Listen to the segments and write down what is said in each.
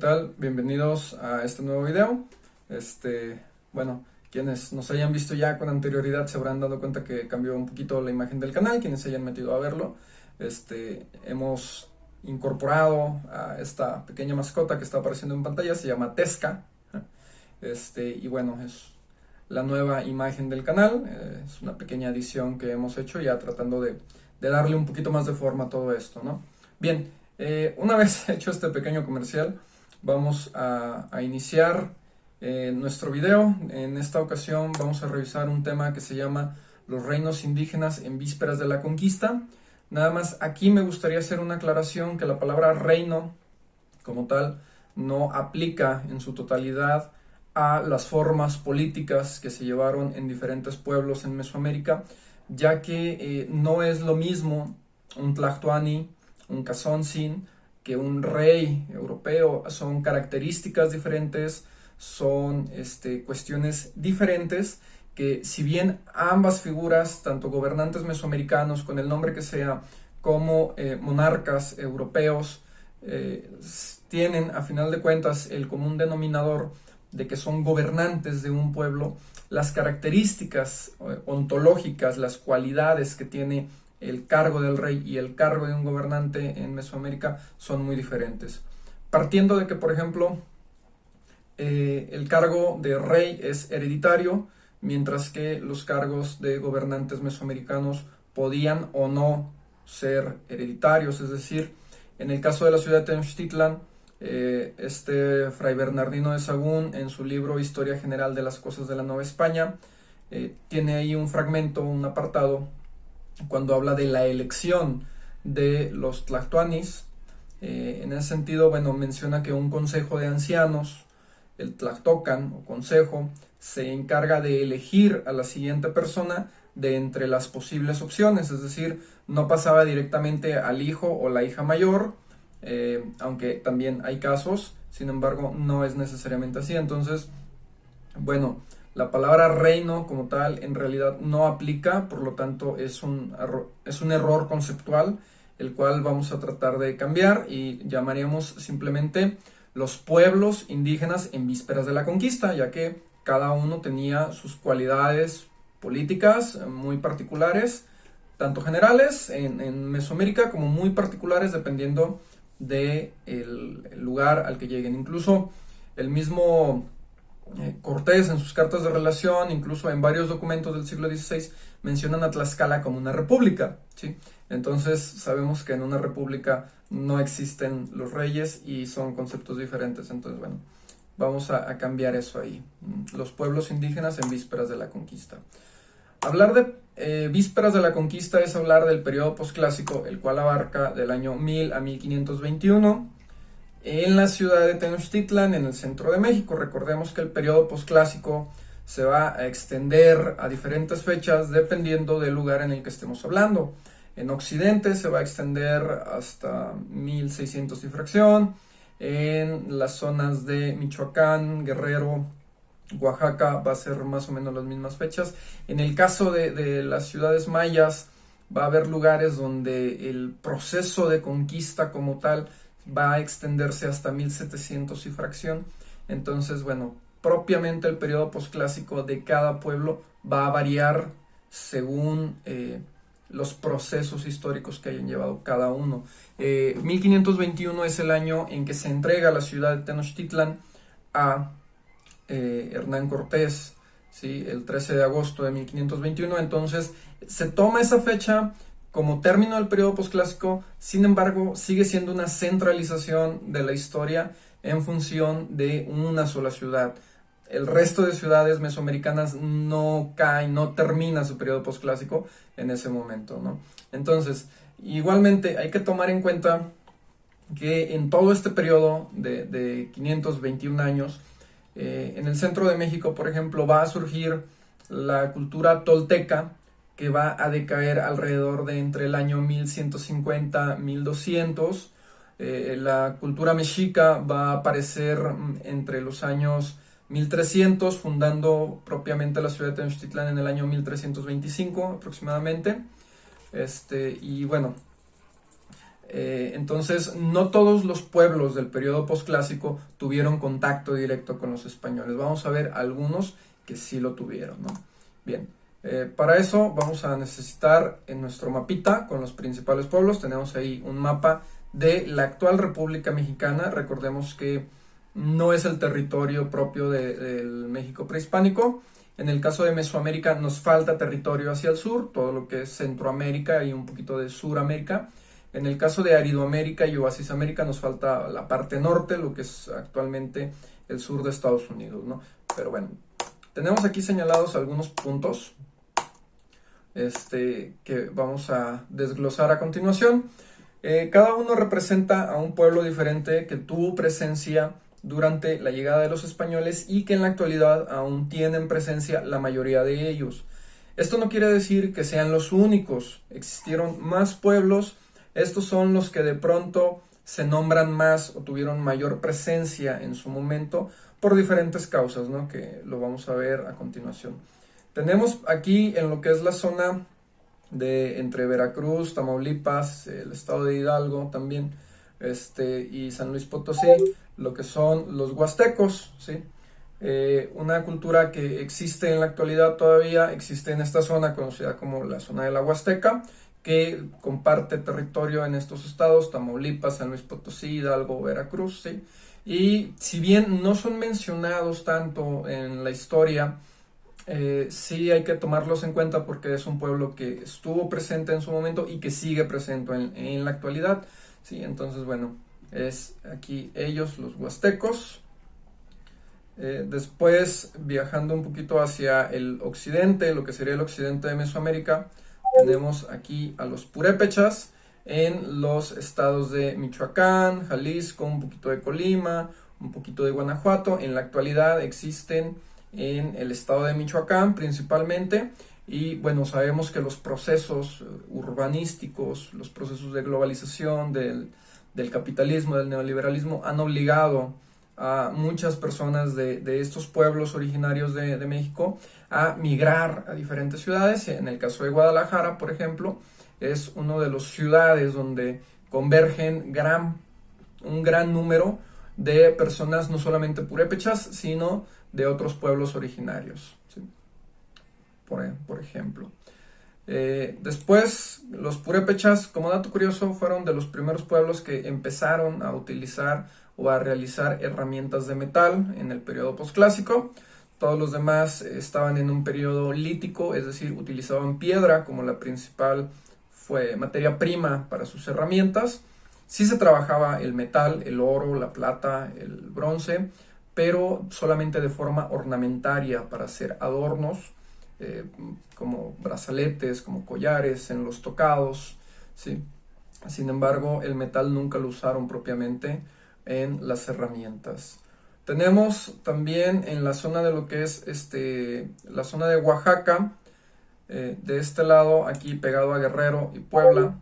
tal? Bienvenidos a este nuevo video. Bueno, quienes nos hayan visto ya con anterioridad se habrán dado cuenta que cambió un poquito la imagen del canal. Quienes se hayan metido a verlo, hemos incorporado a esta pequeña mascota que está apareciendo en pantalla. Se llama Tesca. Y bueno, es la nueva imagen del canal. Es una pequeña adición que hemos hecho ya tratando de darle un poquito más de forma a todo esto, ¿no? Bien, una vez hecho este pequeño comercial, vamos a iniciar nuestro video. En esta ocasión vamos a revisar un tema que se llama los reinos indígenas en vísperas de la conquista. Nada más aquí me gustaría hacer una aclaración que la palabra reino como tal no aplica en su totalidad a las formas políticas que se llevaron en diferentes pueblos en Mesoamérica, ya que no es lo mismo un Tlactuani, un Cazontzin, que un rey europeo. Son características diferentes, son cuestiones diferentes, que si bien ambas figuras, tanto gobernantes mesoamericanos con el nombre que sea, como monarcas europeos, tienen a final de cuentas el común denominador de que son gobernantes de un pueblo, las características ontológicas, las cualidades que tiene el cargo del rey y el cargo de un gobernante en Mesoamérica son muy diferentes. Partiendo de que, por ejemplo, el cargo de rey es hereditario, mientras que los cargos de gobernantes mesoamericanos podían o no ser hereditarios. Es decir, en el caso de la ciudad de Tenochtitlan, Fray Bernardino de Sahagún, en su libro Historia General de las Cosas de la Nueva España, tiene ahí un fragmento, un apartado, cuando habla de la elección de los tlactuanis. En ese sentido, bueno, menciona que un consejo de ancianos, el tlactocan o consejo, se encarga de elegir a la siguiente persona de entre las posibles opciones, es decir, no pasaba directamente al hijo o la hija mayor, aunque también hay casos, sin embargo no es necesariamente así. Entonces, bueno, la palabra reino como tal en realidad no aplica, por lo tanto es un error conceptual, el cual vamos a tratar de cambiar y llamaríamos simplemente los pueblos indígenas en vísperas de la conquista, ya que cada uno tenía sus cualidades políticas muy particulares, tanto generales en Mesoamérica como muy particulares dependiendo del lugar al que lleguen. Incluso el mismo Cortés en sus cartas de relación, incluso en varios documentos del siglo XVI, mencionan a Tlaxcala como una república, ¿sí? Entonces sabemos que en una república no existen los reyes y son conceptos diferentes. Entonces, bueno, vamos a cambiar eso ahí. Los pueblos indígenas en vísperas de la conquista. Hablar de vísperas de la conquista es hablar del periodo posclásico, el cual abarca del año 1000 a 1521 en la ciudad de Tenochtitlan, en el centro de México. Recordemos que el periodo posclásico se va a extender a diferentes fechas dependiendo del lugar en el que estemos hablando. En Occidente se va a extender hasta 1600 y fracción, en las zonas de Michoacán, Guerrero, Oaxaca va a ser más o menos las mismas fechas. En el caso de las ciudades mayas, va a haber lugares donde el proceso de conquista como tal va a extenderse hasta 1700 y fracción. Entonces, bueno, propiamente el periodo posclásico de cada pueblo va a variar según los procesos históricos que hayan llevado cada uno. 1521 es el año en que se entrega la ciudad de Tenochtitlan a Hernán Cortés, ¿sí? El 13 de agosto de 1521. Entonces se toma esa fecha como término del periodo posclásico. Sin embargo, sigue siendo una centralización de la historia en función de una sola ciudad. El resto de ciudades mesoamericanas no caen, no termina su periodo posclásico en ese momento, ¿no? Entonces, igualmente hay que tomar en cuenta que en todo este periodo de 521 años, en el centro de México, por ejemplo, va a surgir la cultura tolteca, que va a decaer alrededor de entre el año 1150 1200. La cultura mexica va a aparecer entre los años 1300, fundando propiamente la ciudad de Tenochtitlan en el año 1325 aproximadamente. Y bueno, Entonces, no todos los pueblos del periodo posclásico tuvieron contacto directo con los españoles. Vamos a ver algunos que sí lo tuvieron, ¿no? Bien, para eso vamos a necesitar en nuestro mapita con los principales pueblos. Tenemos ahí un mapa de la actual República Mexicana. Recordemos que no es el territorio propio del México prehispánico. En el caso de Mesoamérica nos falta territorio hacia el sur, todo lo que es Centroamérica y un poquito de Suramérica. En el caso de Aridoamérica y Oasis América nos falta la parte norte, lo que es actualmente el sur de Estados Unidos, ¿no? Pero bueno, tenemos aquí señalados algunos puntos que vamos a desglosar a continuación. Cada uno representa a un pueblo diferente que tuvo presencia durante la llegada de los españoles y que en la actualidad aún tienen presencia la mayoría de ellos. Esto no quiere decir que sean los únicos, existieron más pueblos. Estos son los que de pronto se nombran más o tuvieron mayor presencia en su momento por diferentes causas, ¿no? Que lo vamos a ver a continuación. Tenemos aquí en lo que es la zona de entre Veracruz, Tamaulipas, el estado de Hidalgo también, y San Luis Potosí, lo que son los huastecos, ¿sí? Una cultura que existe en la actualidad todavía, existe en esta zona conocida como la zona de la Huasteca, que comparte territorio en estos estados, Tamaulipas, San Luis Potosí, Hidalgo, Veracruz, ¿sí? Y si bien no son mencionados tanto en la historia, sí hay que tomarlos en cuenta porque es un pueblo que estuvo presente en su momento y que sigue presente en la actualidad, ¿sí? Entonces, bueno, es aquí ellos, los huastecos. Después, viajando un poquito hacia el occidente, lo que sería el occidente de Mesoamérica, tenemos aquí a los purépechas en los estados de Michoacán, Jalisco, un poquito de Colima, un poquito de Guanajuato. En la actualidad existen en el estado de Michoacán principalmente, y bueno, sabemos que los procesos urbanísticos, los procesos de globalización del capitalismo, del neoliberalismo, han obligado a muchas personas de estos pueblos originarios de México a migrar a diferentes ciudades. En el caso de Guadalajara, por ejemplo, es una de las ciudades donde convergen un gran número de personas, no solamente purépechas, sino de otros pueblos originarios, ¿sí? Por ejemplo. Después, los purépechas, como dato curioso, fueron de los primeros pueblos que empezaron a utilizar o a realizar herramientas de metal en el periodo posclásico. Todos los demás estaban en un periodo lítico, es decir, utilizaban piedra como la principal materia prima para sus herramientas. Sí se trabajaba el metal, el oro, la plata, el bronce, pero solamente de forma ornamentaria para hacer adornos, como brazaletes, como collares en los tocados, ¿sí? Sin embargo, el metal nunca lo usaron propiamente en las herramientas. Tenemos también en la zona de lo que es la zona de Oaxaca, de este lado, aquí pegado a Guerrero y Puebla,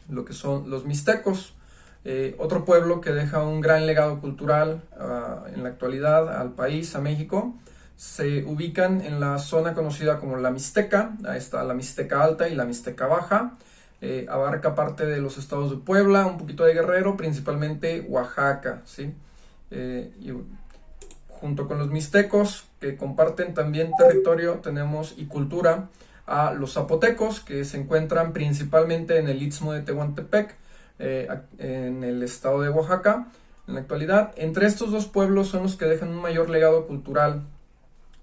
lo que son los mixtecos. Otro pueblo que deja un gran legado cultural en la actualidad al país, a México. Se ubican en la zona conocida como la Mixteca. Ahí está la Mixteca Alta y la Mixteca Baja. Abarca parte de los estados de Puebla, un poquito de Guerrero, principalmente Oaxaca, ¿sí? Y junto con los mixtecos, que comparten también territorio, tenemos y cultura, a los zapotecos, que se encuentran principalmente en el Istmo de Tehuantepec, en el estado de Oaxaca, en la actualidad. Entre estos dos pueblos son los que dejan un mayor legado cultural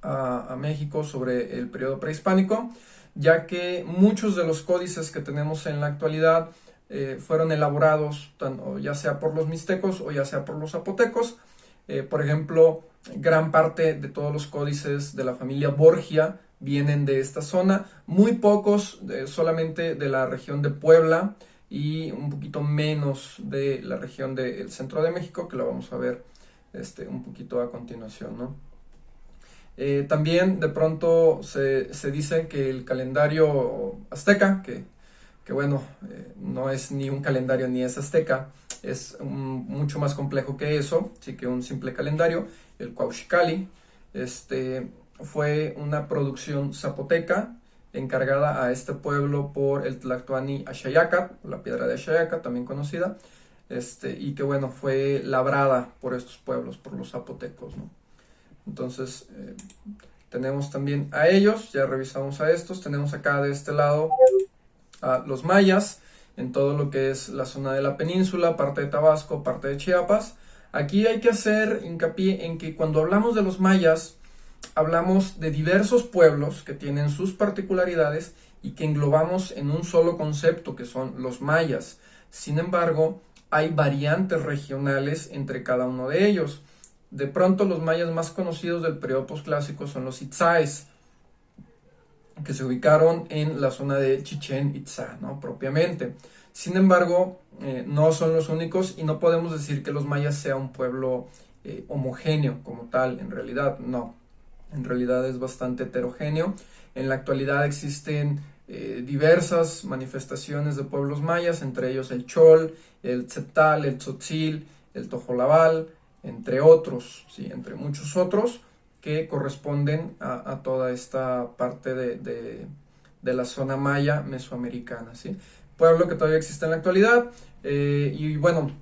a México sobre el periodo prehispánico, ya que muchos de los códices que tenemos en la actualidad fueron elaborados ya sea por los mixtecos o ya sea por los zapotecos. Por ejemplo, gran parte de todos los códices de la familia Borgia vienen de esta zona, muy pocos solamente de la región de Puebla y un poquito menos de la región del centro de México, que lo vamos a ver un poquito a continuación, ¿no? También de pronto se dice que el calendario azteca, que bueno, no es ni un calendario ni es azteca, es mucho más complejo que eso, sí, que un simple calendario, el Cuauhxicalli, fue una producción zapoteca encargada a este pueblo por el Tlactoani Axayacat, la piedra de Axayacat, también conocida, y que bueno, fue labrada por estos pueblos, por los zapotecos, ¿no? Entonces, tenemos también a ellos, ya revisamos a estos, tenemos acá de este lado a los mayas, en todo lo que es la zona de la península, parte de Tabasco, parte de Chiapas. Aquí hay que hacer hincapié en que cuando hablamos de los mayas, hablamos de diversos pueblos que tienen sus particularidades y que englobamos en un solo concepto, que son los mayas. Sin embargo, hay variantes regionales entre cada uno de ellos. De pronto, los mayas más conocidos del periodo posclásico son los itzáes, que se ubicaron en la zona de Chichén Itzá, ¿no? Propiamente. Sin embargo, no son los únicos y no podemos decir que los mayas sea un pueblo homogéneo como tal, en realidad no. En realidad es bastante heterogéneo. En la actualidad existen diversas manifestaciones de pueblos mayas, entre ellos el Chol, el Tzetal, el Tzotzil, el Tojolabal, entre otros, ¿sí? Entre muchos otros que corresponden a toda esta parte de la zona maya mesoamericana, ¿sí? Pueblo que todavía existe en la actualidad, y bueno,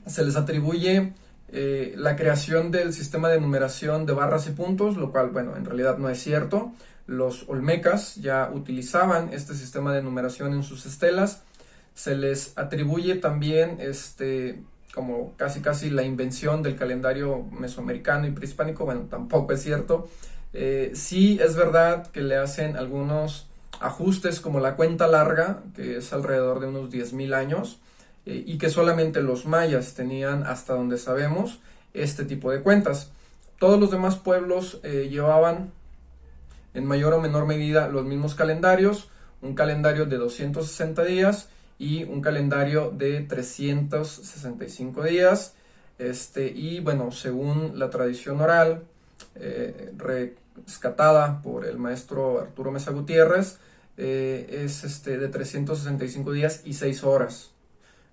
se les atribuye la creación del sistema de numeración de barras y puntos, lo cual, bueno, en realidad no es cierto. Los olmecas ya utilizaban este sistema de numeración en sus estelas. Se les atribuye también como casi la invención del calendario mesoamericano y prehispánico. Bueno, tampoco es cierto. Sí es verdad que le hacen algunos ajustes como la cuenta larga, que es alrededor de unos 10.000 años, y que solamente los mayas tenían, hasta donde sabemos, este tipo de cuentas. Todos los demás pueblos llevaban en mayor o menor medida los mismos calendarios, un calendario de 260 días y un calendario de 365 días, y bueno, según la tradición oral rescatada por el maestro Arturo Mesa Gutiérrez, es de 365 días y 6 horas.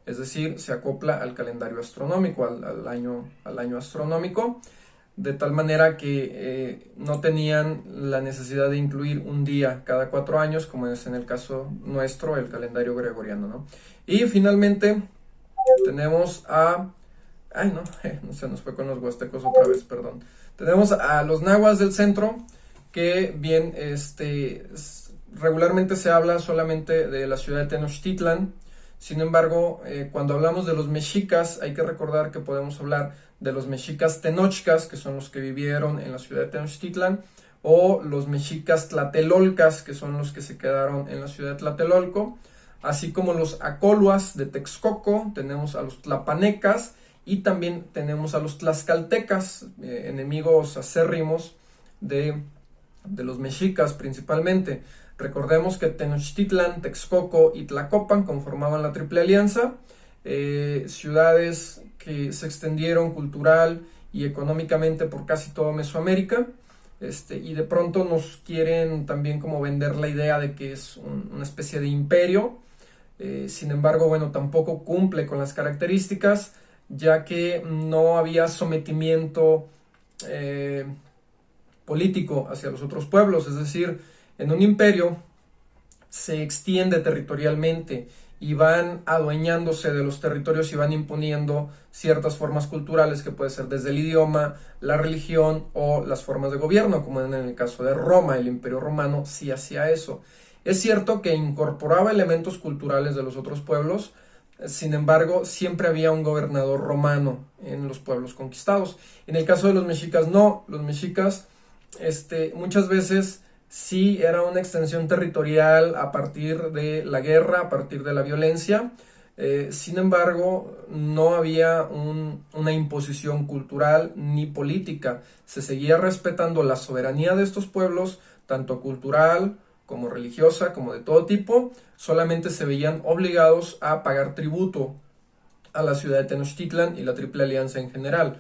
Es decir, se acopla al calendario astronómico, al año astronómico, de tal manera que no tenían la necesidad de incluir un día cada 4 años, como es en el caso nuestro, el calendario gregoriano, ¿no? Y finalmente tenemos a... Ay, no, se nos fue con los huastecos otra vez, perdón. Tenemos a los nahuas del centro, que bien, regularmente se habla solamente de la ciudad de Tenochtitlan. Sin embargo, cuando hablamos de los mexicas, hay que recordar que podemos hablar de los mexicas tenochcas, que son los que vivieron en la ciudad de Tenochtitlan, o los mexicas tlatelolcas, que son los que se quedaron en la ciudad de Tlatelolco, así como los acoluas de Texcoco, tenemos a los tlapanecas, y también tenemos a los tlaxcaltecas, enemigos acérrimos de los mexicas principalmente. Recordemos que Tenochtitlan, Texcoco y Tlacopan conformaban la Triple Alianza, ciudades que se extendieron cultural y económicamente por casi toda Mesoamérica, y de pronto nos quieren también como vender la idea de que es una especie de imperio. Sin embargo, bueno, tampoco cumple con las características, ya que no había sometimiento político hacia los otros pueblos. Es decir, en un imperio se extiende territorialmente y van adueñándose de los territorios y van imponiendo ciertas formas culturales, que puede ser desde el idioma, la religión o las formas de gobierno, como en el caso de Roma. El Imperio Romano sí hacía eso. Es cierto que incorporaba elementos culturales de los otros pueblos, sin embargo, siempre había un gobernador romano en los pueblos conquistados. En el caso de los mexicas, no. Los mexicas, muchas veces sí era una extensión territorial a partir de la guerra, a partir de la violencia. Sin embargo, no había una imposición cultural ni política. Se seguía respetando la soberanía de estos pueblos, tanto cultural como religiosa, como de todo tipo. Solamente se veían obligados a pagar tributo a la ciudad de Tenochtitlan y la Triple Alianza en general.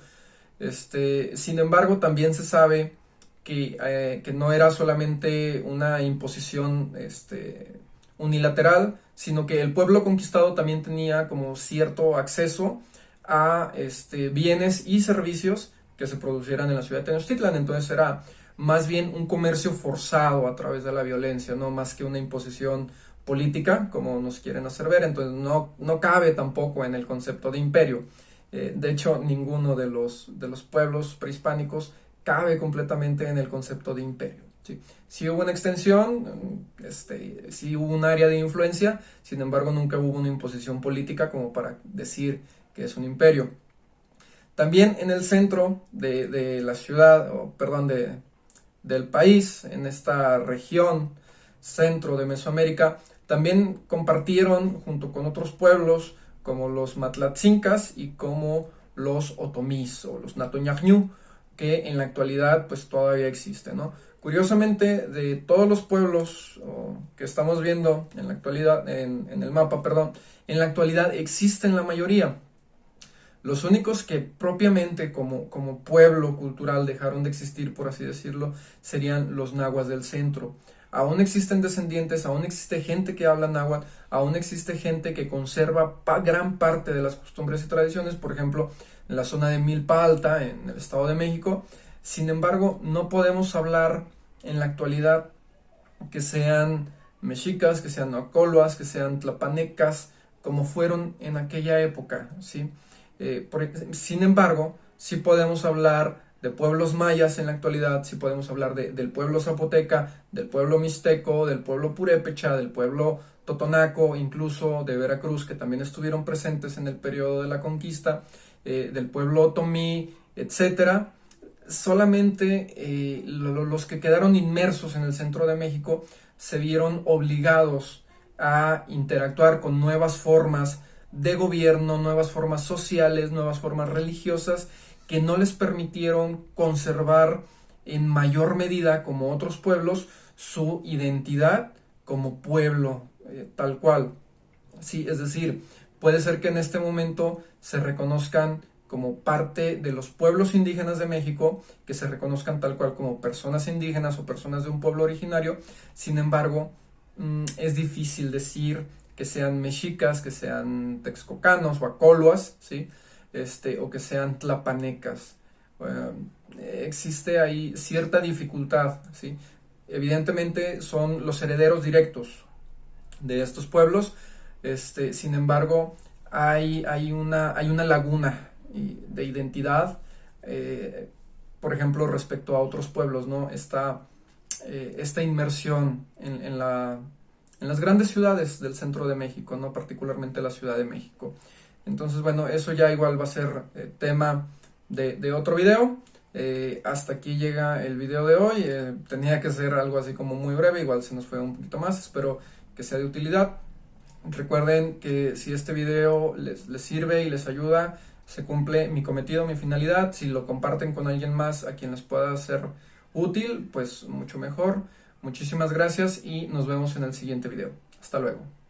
Sin embargo, también se sabe que no era solamente una imposición unilateral, sino que el pueblo conquistado también tenía como cierto acceso a bienes y servicios que se producieran en la ciudad de Tenochtitlan. Entonces era más bien un comercio forzado a través de la violencia, no más que una imposición política, como nos quieren hacer ver. Entonces no cabe tampoco en el concepto de imperio. De hecho, ninguno de los pueblos prehispánicos cabe completamente en el concepto de imperio. ¿Sí? Sí hubo una extensión, sí hubo un área de influencia, sin embargo nunca hubo una imposición política como para decir que es un imperio. También en el centro de la ciudad, del país, en esta región centro de Mesoamérica, también compartieron junto con otros pueblos como los Matlatzincas y como los Otomís o los Natoñaxñú, que en la actualidad pues todavía existen, ¿no? Curiosamente, de todos los pueblos que estamos viendo en la actualidad, en el mapa, perdón, en la actualidad existen la mayoría. Los únicos que propiamente como pueblo cultural dejaron de existir, por así decirlo, serían los nahuas del centro. Aún existen descendientes, aún existe gente que habla náhuatl, aún existe gente que conserva gran parte de las costumbres y tradiciones, por ejemplo, en la zona de Milpa Alta, en el Estado de México. Sin embargo, no podemos hablar en la actualidad que sean mexicas, que sean ocolwas, que sean tlapanecas, como fueron en aquella época, ¿sí? Sin embargo, sí podemos hablar de pueblos mayas en la actualidad, sí podemos hablar del pueblo zapoteca, del pueblo mixteco, del pueblo purépecha, del pueblo totonaco, incluso de Veracruz, que también estuvieron presentes en el periodo de la conquista, del pueblo otomí, etcétera. Solamente los que quedaron inmersos en el centro de México se vieron obligados a interactuar con nuevas formas de gobierno, nuevas formas sociales, nuevas formas religiosas que no les permitieron conservar en mayor medida, como otros pueblos, su identidad como pueblo, tal cual. Sí, es decir, puede ser que en este momento se reconozcan como parte de los pueblos indígenas de México, que se reconozcan tal cual como personas indígenas o personas de un pueblo originario. Sin embargo, es difícil decir que sean mexicas, que sean texcocanos o acolhuas, ¿sí? O que sean tlapanecas. Existe ahí cierta dificultad, ¿sí? Evidentemente son los herederos directos de estos pueblos. Sin embargo, hay una laguna de identidad, por ejemplo, respecto a otros pueblos, ¿no? Esta inmersión en las grandes ciudades del centro de México, ¿no? Particularmente la Ciudad de México. Entonces, bueno, eso ya igual va a ser tema de otro video. Hasta aquí llega el video de hoy. Tenía que ser algo así como muy breve, igual se nos fue un poquito más, espero que sea de utilidad. Recuerden que si este video les sirve y les ayuda, se cumple mi cometido, mi finalidad. Si lo comparten con alguien más a quien les pueda ser útil, pues mucho mejor. Muchísimas gracias y nos vemos en el siguiente video. Hasta luego.